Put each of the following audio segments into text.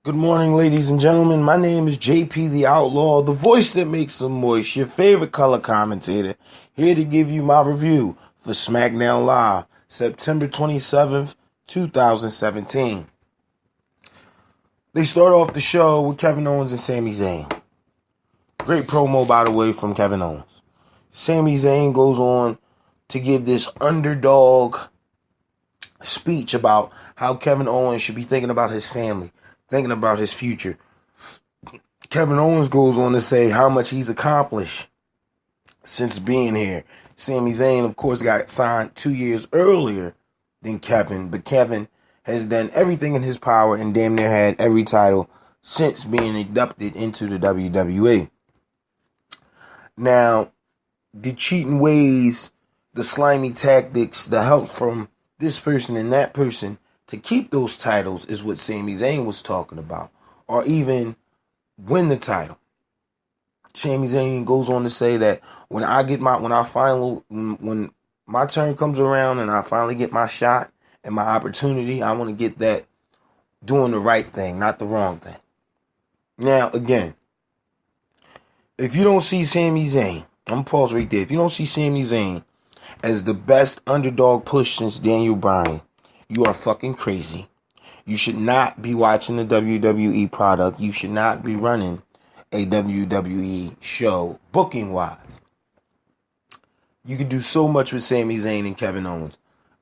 Good morning, ladies and gentlemen. My name is JP the Outlaw, the voice that makes them moist, your favorite color commentator, here to give you my review for Smackdown Live, September 27th, 2017. They start off the show with Kevin Owens and Sami Zayn. Great promo, by the way, from Kevin Owens. Sami Zayn goes on to give this underdog speech about how Kevin Owens should be thinking about his family, thinking about his future. Kevin Owens goes on to say how much he's accomplished since being here. Sami Zayn, of course, got signed 2 years earlier than Kevin, but Kevin has done everything in his power and damn near had every title since being inducted into the WWE. Now, the cheating ways, the slimy tactics, the help from this person and that person to keep those titles is what Sami Zayn was talking about, or even win the title. Sami Zayn goes on to say that when my turn comes around and I finally get my shot and my opportunity, I want to get that doing the right thing, not the wrong thing. Now, again, if you don't see Sami Zayn, I'm going to pause right there. If you don't see Sami Zayn as the best underdog push since Daniel Bryan, you are fucking crazy. You should not be watching the WWE product. You should not be running a WWE show booking-wise. You could do so much with Sami Zayn and Kevin Owens.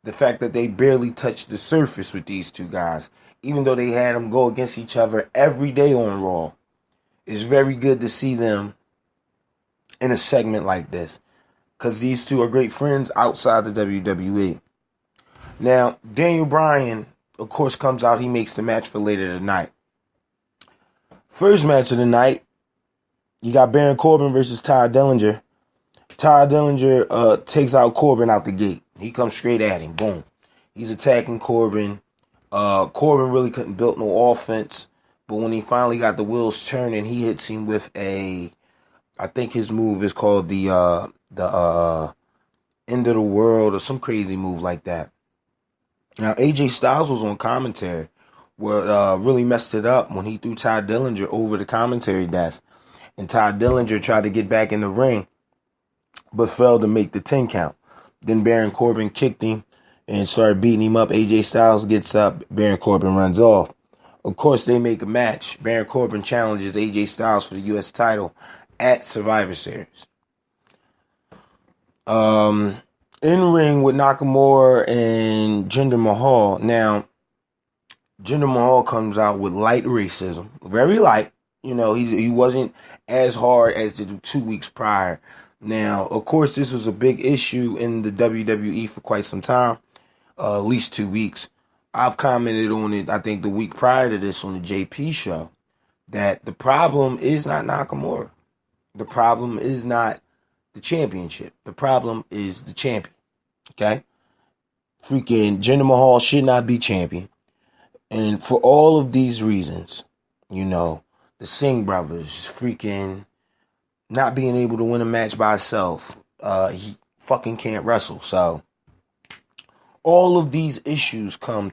The fact that they barely touched the surface with these two guys, even though they had them go against each other every day on Raw, is very good to see them in a segment like this, because these two are great friends outside the WWE. Now, Daniel Bryan, of course, comes out. He makes the match for later tonight. First match of the night, you got Baron Corbin versus Ty Dillinger. Ty Dillinger takes out Corbin out the gate. He comes straight at him. Boom. He's attacking Corbin. Corbin really couldn't build no offense, but when he finally got the wheels turning, he hits him with I think his move is called the end of the world or some crazy move like that. Now, AJ Styles was on commentary. What really messed it up when he threw Ty Dillinger over the commentary desk. And Ty Dillinger tried to get back in the ring, but failed to make the 10 count. Then Baron Corbin kicked him and started beating him up. AJ Styles gets up. Baron Corbin runs off. Of course, they make a match. Baron Corbin challenges AJ Styles for the U.S. title at Survivor Series. In ring with Nakamura and Jinder Mahal. Now, Jinder Mahal comes out with light racism, very light. You know, he wasn't as hard as the 2 weeks prior. Now, of course, this was a big issue in the WWE for quite some time, at least 2 weeks. I've commented on it, I think, the week prior to this on the JP show, that the problem is not Nakamura. The problem is not the championship. The problem is the champion. Okay? Freaking Jinder Mahal should not be champion. And for all of these reasons, you know, the Singh brothers freaking not being able to win a match by himself. He fucking can't wrestle. So all of these issues come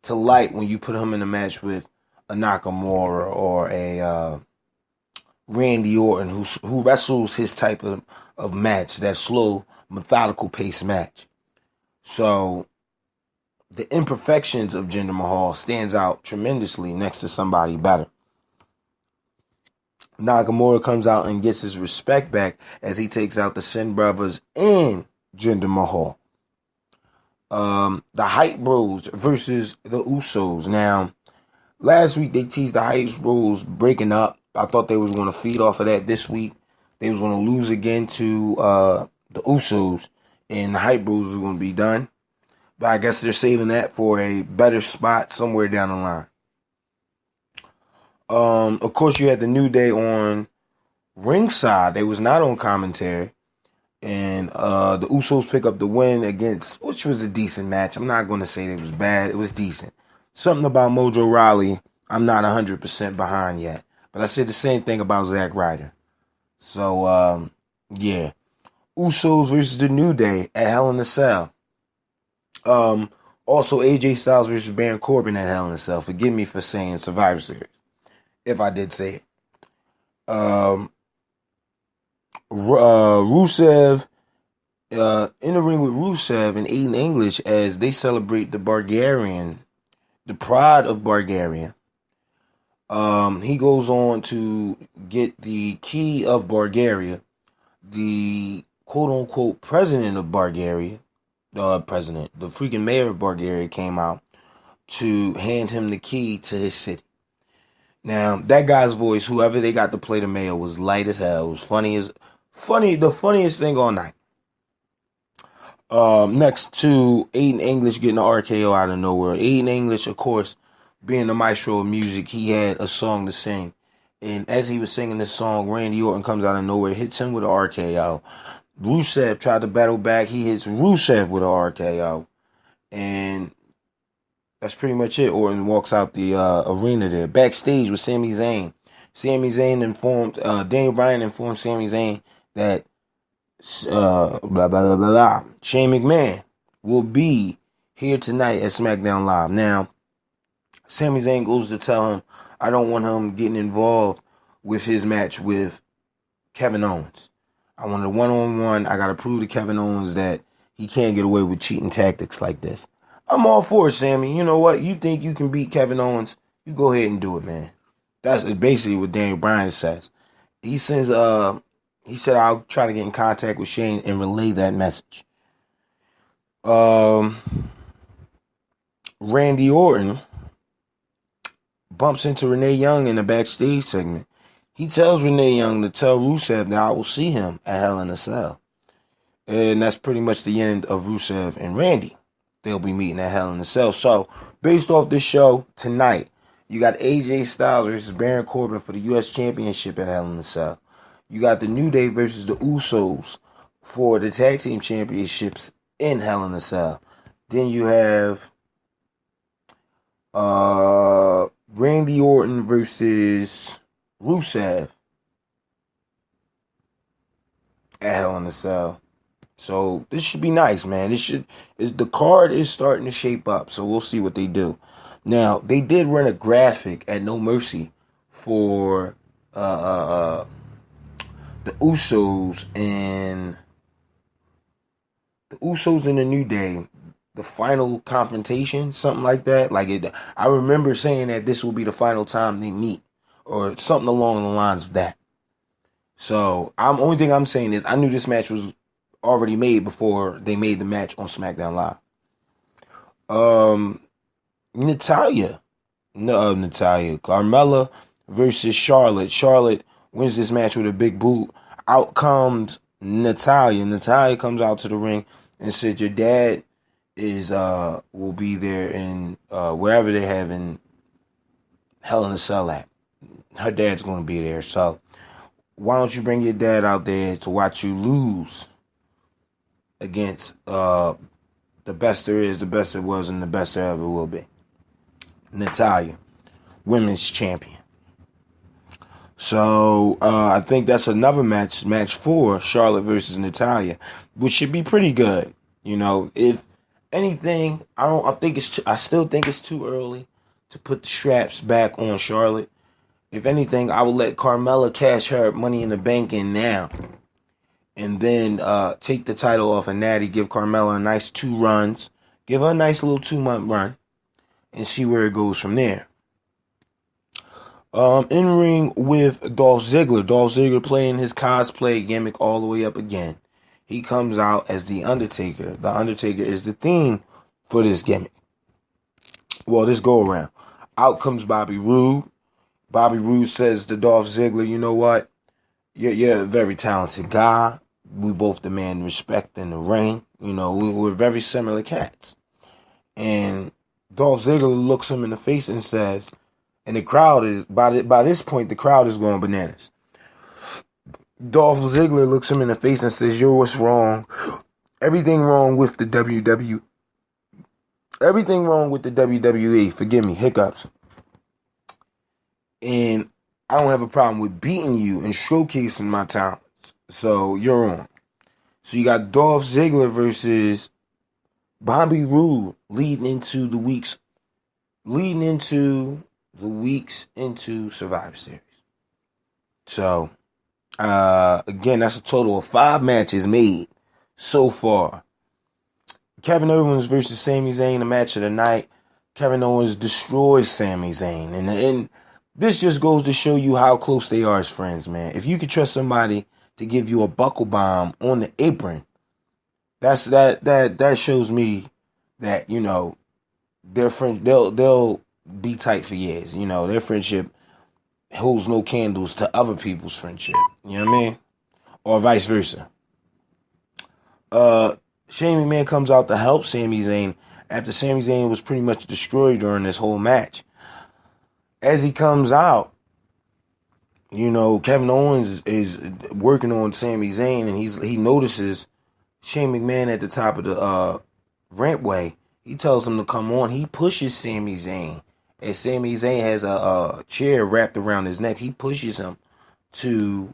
to light when you put him in a match with a Nakamura or a Randy Orton who wrestles his type of match, that slow, methodical pace match. So the imperfections of Jinder Mahal stands out tremendously next to somebody better. Nakamura comes out and gets his respect back as he takes out the Sin Brothers and Jinder Mahal. The Hype Bros versus the Usos. Now, last week they teased the Hype Bros breaking up. I thought they was going to feed off of that this week. They was going to lose again to the Usos, and the Hype Bros was going to be done. But I guess they're saving that for a better spot somewhere down the line. Of course, you had the New Day on ringside. They was not on commentary. And the Usos pick up the win against, which was a decent match. I'm not going to say it was bad. It was decent. Something about Mojo Rawley, I'm not 100% behind yet. But I said the same thing about Zack Ryder. So, yeah. Usos versus the New Day at Hell in a Cell. Also, AJ Styles versus Baron Corbin at Hell in a Cell. Forgive me for saying Survivor Series, if I did say it. Rusev, in the ring with Rusev and Aiden English as they celebrate the Bulgarian, the pride of Bulgaria. He goes on to get the key of Bulgaria, the quote-unquote president of Bulgaria, the freaking mayor of Bulgaria came out to hand him the key to his city. Now, that guy's voice, whoever they got to play the mayor, was light as hell. It was the funniest thing all night. Next to Aiden English getting the RKO out of nowhere. Aiden English, of course, being the maestro of music, he had a song to sing. And as he was singing this song, Randy Orton comes out of nowhere, hits him with an RKO. Rusev tried to battle back. He hits Rusev with an RKO. And that's pretty much it. Orton walks out the arena there. Backstage with Sami Zayn. Daniel Bryan informed Sami Zayn that blah, blah, blah, blah, blah. Shane McMahon will be here tonight at Smackdown Live. Now, Sami Zayn goes to tell him, I don't want him getting involved with his match with Kevin Owens. I want a one-on-one. I got to prove to Kevin Owens that he can't get away with cheating tactics like this. I'm all for it, Sammy. You know what? You think you can beat Kevin Owens? You go ahead and do it, man. That's basically what Daniel Bryan says. He says, he said, I'll try to get in contact with Shane and relay that message. Randy Orton bumps into Renee Young in the backstage segment. He tells Renee Young to tell Rusev that I will see him at Hell in a Cell. And that's pretty much the end of Rusev and Randy. They'll be meeting at Hell in a Cell. So, based off this show tonight, you got AJ Styles versus Baron Corbin for the U.S. Championship at Hell in a Cell. You got the New Day versus the Usos for the Tag Team Championships in Hell in a Cell. Then you have Randy Orton versus Rusev at Hell in a Cell. So this should be nice, man. The card is starting to shape up, so we'll see what they do. Now, they did run a graphic at No Mercy for the Usos and the New Day, the final confrontation, something like that. I remember saying that this will be the final time they meet, or something along the lines of that. So, only thing I'm saying is I knew this match was already made before they made the match on SmackDown Live. Carmella versus Charlotte. Charlotte wins this match with a big boot. Out comes Natalya. Natalya comes out to the ring and said, your dad will be there in wherever they're having Hell in a Cell at. Her dad's going to be there. So why don't you bring your dad out there to watch you lose against the best there is, the best there was, and the best there ever will be. Natalya, women's champion. So I think that's another match 4, Charlotte versus Natalya, which should be pretty good. You know, if anything, I still think it's too early to put the straps back on Charlotte. If anything, I would let Carmella cash her Money in the Bank in now, and then take the title off of Natty, give Carmella a nice 2 runs, give her a nice little 2-month run, and see where it goes from there. In ring with Dolph Ziggler. Dolph Ziggler playing his cosplay gimmick all the way up again. He comes out as The Undertaker. The Undertaker is the theme for this gimmick. Well, this go around. Out comes Bobby Roode. Bobby Roode says to Dolph Ziggler, you know what? You're a very talented guy. We both demand respect in the ring. You know, we're very similar cats. And Dolph Ziggler looks him in the face and says, and the crowd is, by this point, the crowd is going bananas. Dolph Ziggler looks him in the face and says, yo, what's wrong? Everything wrong with the Everything wrong with the WWE. Forgive me, hiccups. And I don't have a problem with beating you and showcasing my talents. So you're on. So you got Dolph Ziggler versus Bobby Roode leading into the weeks into Survivor Series. So, again, that's a total of 5 matches made so far. Kevin Owens versus Sami Zayn, the match of the night. Kevin Owens destroys Sami Zayn. And this just goes to show you how close they are as friends, man. If you could trust somebody to give you a buckle bomb on the apron, that shows me that, you know, their friend they'll be tight for years. You know, their friendship holds no candles to other people's friendship. You know what I mean? Or vice versa. Shane McMahon comes out to help Sami Zayn after Sami Zayn was pretty much destroyed during this whole match. As he comes out, you know, Kevin Owens is working on Sami Zayn, and he notices Shane McMahon at the top of the rampway. He tells him to come on. He pushes Sami Zayn. As Sami Zayn has a chair wrapped around his neck, he pushes him to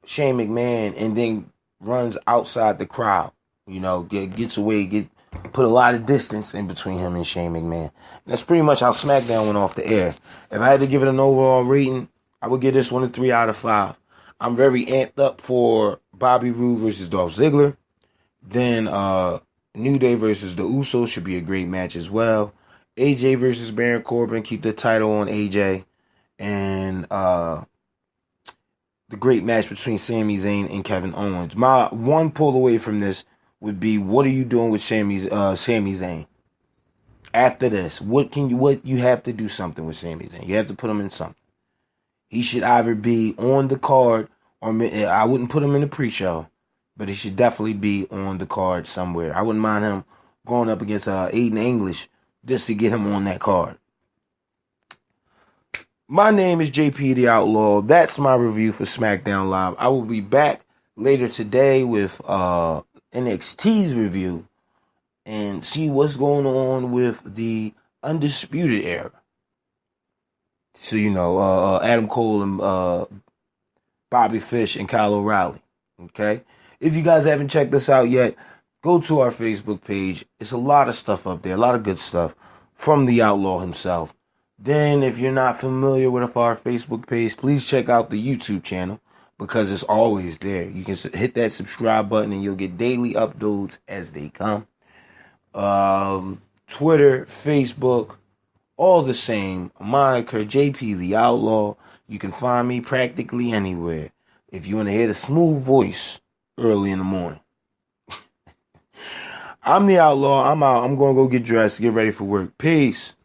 Shane McMahon and then runs outside the crowd. You know, gets away, put a lot of distance in between him and Shane McMahon. That's pretty much how Smackdown went off the air. If I had to give it an overall rating, I would give this one a 3 out of 5. I'm very amped up for Bobby Roode versus Dolph Ziggler. Then New Day versus the Usos should be a great match as well. AJ versus Baron Corbin, keep the title on AJ. And the great match between Sami Zayn and Kevin Owens. My one pull away from this would be, what are you doing with Sami Zayn? After this, what you have to do something with Sami Zayn. You have to put him in something. He should either be on the card, or I wouldn't put him in the pre-show, but he should definitely be on the card somewhere. I wouldn't mind him going up against Aiden English just to get him on that card. My name is JP the Outlaw. That's my review for SmackDown Live. I will be back later today with NXT's review and see what's going on with the Undisputed Era. So, you know, Adam Cole and Bobby Fish and Kyle O'Reilly. Okay? If you guys haven't checked this out yet, go to our Facebook page. It's a lot of stuff up there, a lot of good stuff from the Outlaw himself. Then, if you're not familiar with our Facebook page, please check out the YouTube channel because it's always there. You can hit that subscribe button and you'll get daily uploads as they come. Twitter, Facebook, all the same. Moniker, JP the Outlaw. You can find me practically anywhere if you want to hear the smooth voice early in the morning. I'm the Outlaw. I'm out. I'm going to go get dressed, get ready for work. Peace.